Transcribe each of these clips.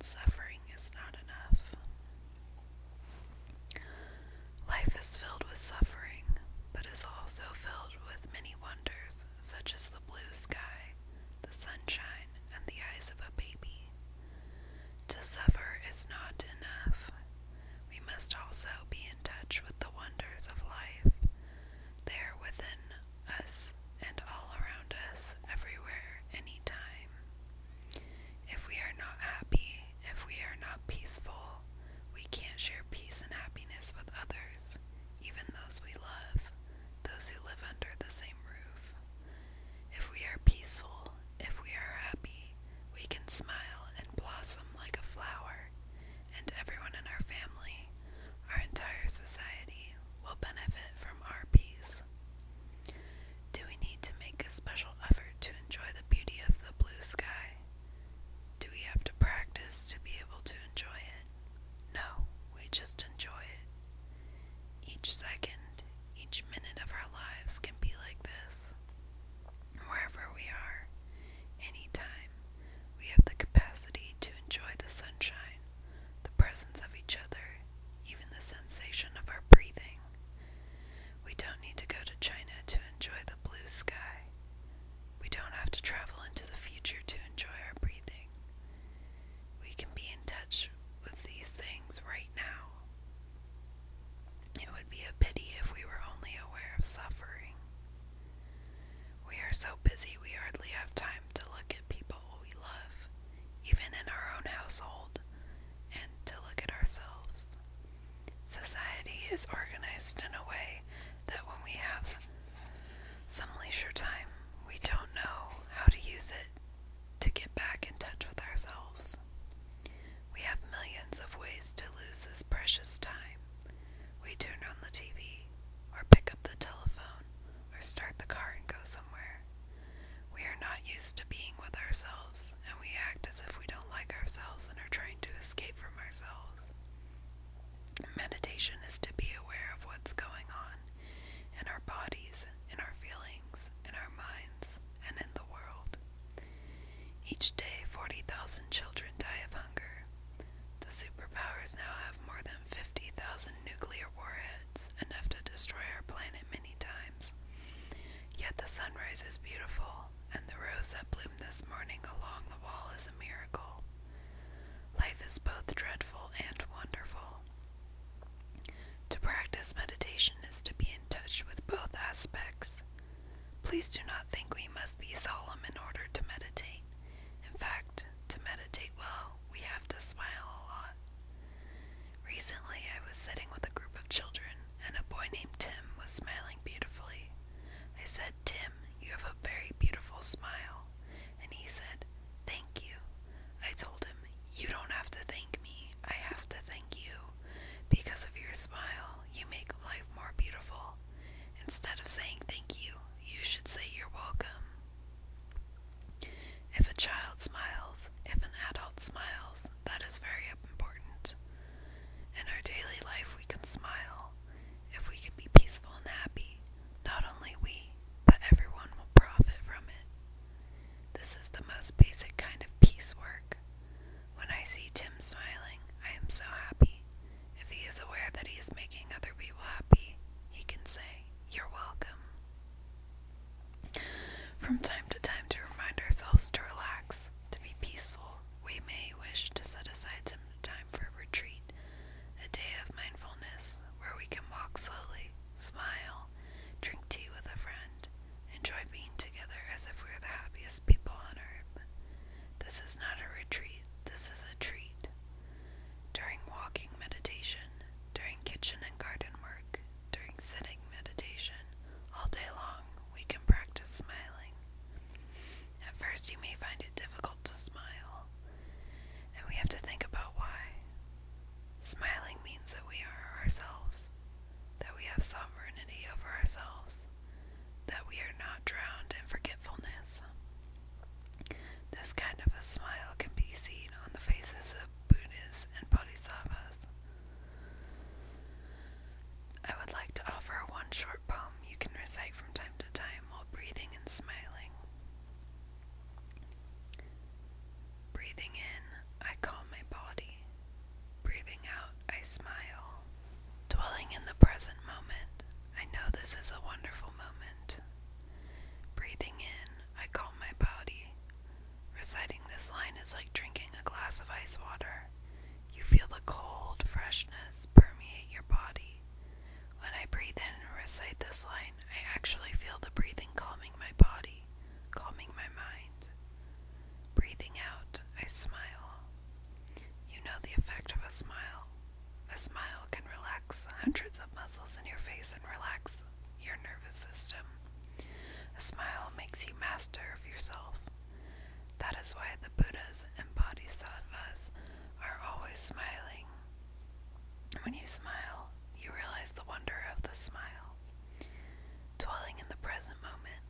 suffering is not enough. Life is filled with suffering, but is also filled with many wonders, such as the blue sky, the sunshine, and the eyes of a baby. To suffer is not enough. We must also be in touch with the wonders of life. They are within us and all around us, everywhere, anytime. If we are not happy, if we are not peaceful, we can't share peace and happiness with others, even those we love, those who live under the same roof. If we are peaceful, if we are happy, we can smile and blossom like a flower, and everyone in our family, our entire society, will benefit from our peace. Do we need to make a special effort to enjoy the beauty of the blue sky? Do we have to practice to be able to enjoy it? No, we just enjoy it. Each second, each minute of our lives can be like this. Wherever we are, anytime, we have the capacity to enjoy the sunshine, the presence of each other, even the sensation of our breathing. We don't need to go to China to enjoy the blue sky. We don't have to travel into the future to enjoy our breathing. We can be in touch with these things right now. It would be a pity if we were only aware of suffering. We are so busy we hardly have time to look at people we love, even in our own household, and to look at ourselves. Society is organized in a way that when we have some leisure time, we don't know how to use it to get back in touch with ourselves. We have millions of ways to lose this precious time. We turn on the TV, or pick up the telephone, or start the car and go somewhere. We are not used to being with ourselves, and we act as if we don't like ourselves and are trying to escape from ourselves. Meditation is to be aware of what's going on in our bodies, in our feelings, in our minds, and in the world. Each day, 40,000 children die of hunger. The superpowers now have more than 50,000 nuclear warheads, enough to destroy our planet many times. Yet the sunrise is beautiful, and the rose that bloomed this morning along the wall is a miracle. Life is both dreadful and wonderful. To practice meditation is to be in touch with both aspects. Please do not think we must be solemn in order to meditate. In fact, to meditate well, we have to smile a lot. Recently, I was sitting with a group of children, and a boy named Tim was smiling beautifully. I said, "Tim, you have a very beautiful smile." And he said, "Thank you." I told him, "You don't have to thank me, I have to thank you. Because of your smile, you make life more beautiful. Instead of saying thank you, you should say you're welcome." If a child smiles, if an adult smiles, that is very important. In our daily life, we can smile. If we can be peaceful and happy, not only we, but everyone will profit from it. This is the most basic kind of peace work. When I see Tim smiling, I am so happy. If he is aware that he is making other people happy, he can say, "You're welcome." From time to time, to remind ourselves to relax, to be peaceful, we may wish to set aside some time for a retreat, a day of mindfulness where we can walk slowly, smile, drink tea with a friend, enjoy being together as if we're the happiest people on earth. This is not a retreat, this is a treat. glass of ice water. You feel the cold freshness permeate your body. When I breathe in and recite this line, I actually feel the breathing calming my body, calming my mind. Breathing out, I smile. You know the effect of a smile. A smile can relax hundreds of muscles in your face and relax your nervous system. A smile makes you master of yourself. That is why the Buddhas and Bodhisattvas are always smiling. When you smile, you realize the wonder of the smile. Dwelling in the present moment.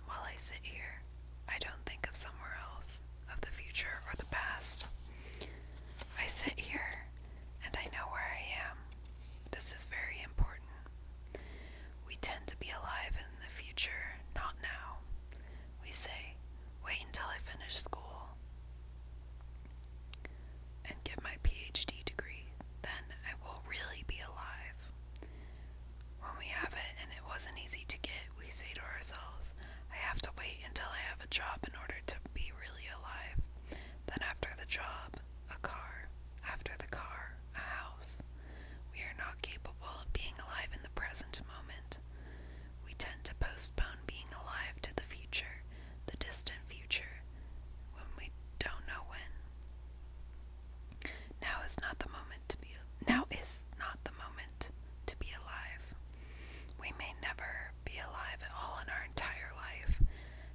While I sit here, I don't think of somewhere else, of the future or the past. I sit here, and I know where I am. This is very important. We tend to be alive in the future, not now. We say, wait until I finish school and get my PhD degree, then I will really be alive. When we have it and it wasn't easy to get, we say to ourselves, I have to wait until I have a job in order to be really alive. Then after the job, a car. After the car, a house. We are not capable of being alive in the present moment. We tend to postpone being alive to the future, the distant future, when we don't know when. Now is not the moment to be alive. We may never be alive at all in our entire life.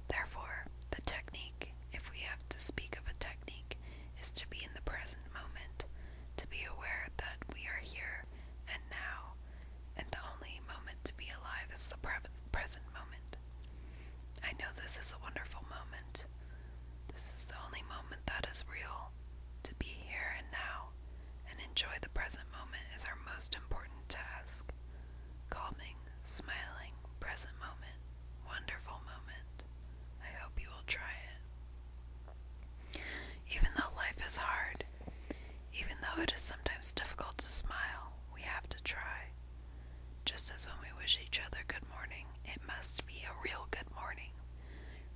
Therefore, the technique, if we have to speak of a technique, is to be in the present moment, to be aware that we are here and now, and the only moment to be alive is the present moment. I know this is a wonderful moment. This is the only moment that is real. To be here and now, and enjoy the present moment is our most important task. Calming, smiling, present moment, wonderful moment. I hope you will try it. Even though life is hard, even though it is sometimes difficult to smile, we have to try. Just as when we wish each other good morning, it must be a real good morning.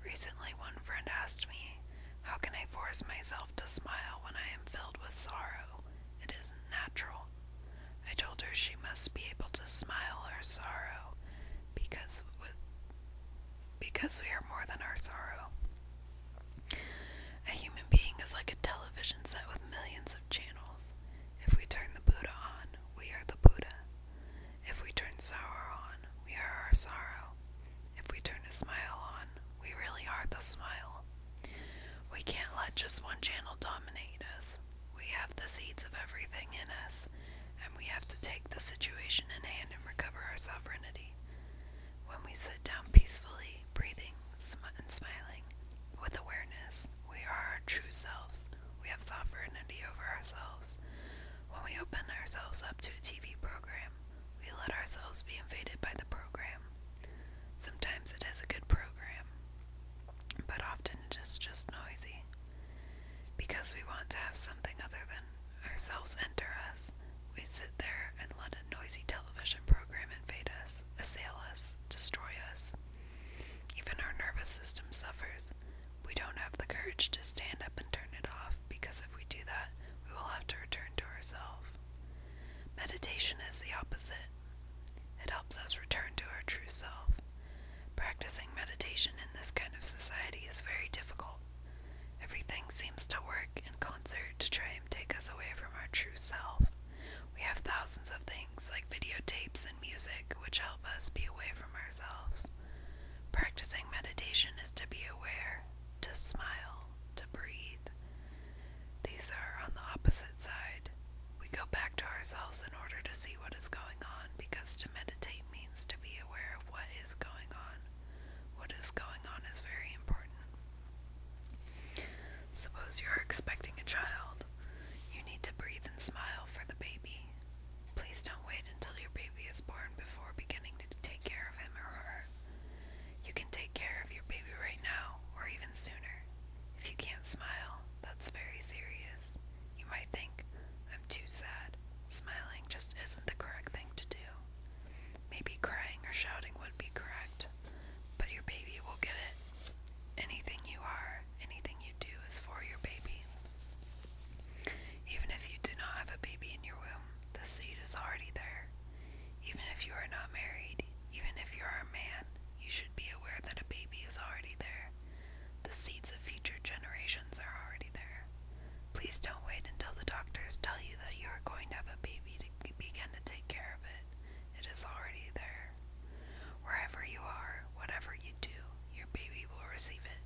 Recently, one friend asked me, how can I force myself to smile when I am filled with sorrow? It isn't natural. I told her she must be able to smile her sorrow, because we are more than our sorrow. A human being is like a television set with millions of channels. If we turn the Buddha on, we are the Buddha. If we turn sorrow on, we are our sorrow. If we turn a smile on, we really are the smile. We can't let just one channel dominate us. We have the seeds of everything in us, and we have to take the situation in hand and recover our sovereignty. When we sit down peacefully, breathing and smiling, with awareness, we are our true selves. We have sovereignty over ourselves. When we open ourselves up to a TV program, we let ourselves be invaded by the program. Sometimes it is a good program, but often it is just noisy. Because we want to have something other than ourselves enter us, we sit there and let a noisy television program invade us, assail us, destroy us. Even our nervous system suffers. We don't have the courage to stand up and turn it off, because if we do that, we will have to return to ourselves. Meditation is the opposite. It helps us return to our true self. Practicing meditation in this kind of society is very difficult. Everything seems to work in concert to try and take us away from our true self. We have thousands of things like videotapes and music which help us be away from ourselves. Practicing meditation is to be aware, to smile, to breathe. These are on the opposite side. We go back to ourselves in order to see what is going on, because to meditate means to be aware of what is going on. What is going on is very important. Suppose you're expecting a child. You need to breathe and smile for the baby. Please don't wait until your baby is born before beginning to take care of him or her. You can take care of your baby right now, or even sooner. If you can't smile, that's very serious. You might think, I'm too sad. Smiling just isn't the correct thing to do. Maybe crying or shouting would be correct, but your baby will get it. Anything you are, anything you do is for your baby. Please don't wait until the doctors tell you that you are going to have a baby to begin to take care of it. It is already there. Wherever you are, whatever you do, your baby will receive it.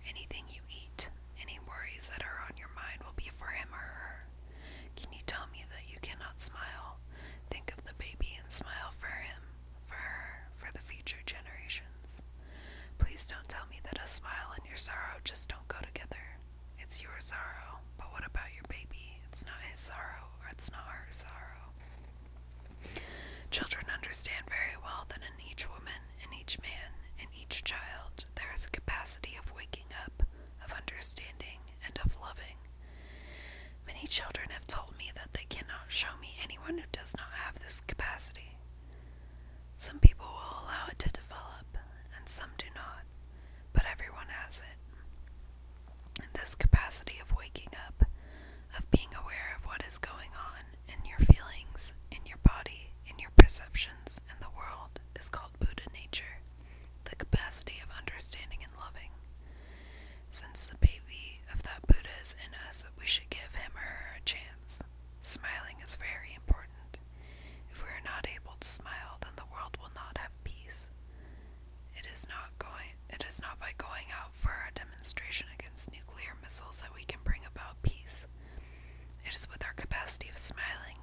Anything you eat, any worries that are on your mind will be for him or her. Can you tell me that you cannot smile? Think of the baby and smile for him, for her, for the future generations. Please don't tell me that a smile and your sorrow just don't go together. It's your sorrow, but what about your baby? It's not his sorrow, or it's not her sorrow. Children understand very well that in each woman, in each man, in each child, there is a capacity of waking up, of understanding, and of loving. Many children have told me that they cannot show me anyone who does not have this capacity. Some people will allow it to develop, and some do not, but everyone has it. And this capacity of waking up, of being aware of what is going on in your feelings, in your body, in your perceptions, in the world, is called Buddha nature, the capacity of understanding and loving. Since the baby of that Buddha is in us, we should give him or her a chance. Smiling is very important. If we are not able to smile, then the world will not have peace. It is not by going out for a demonstration against nuclear missiles that we can bring about peace. It is with our capacity of smiling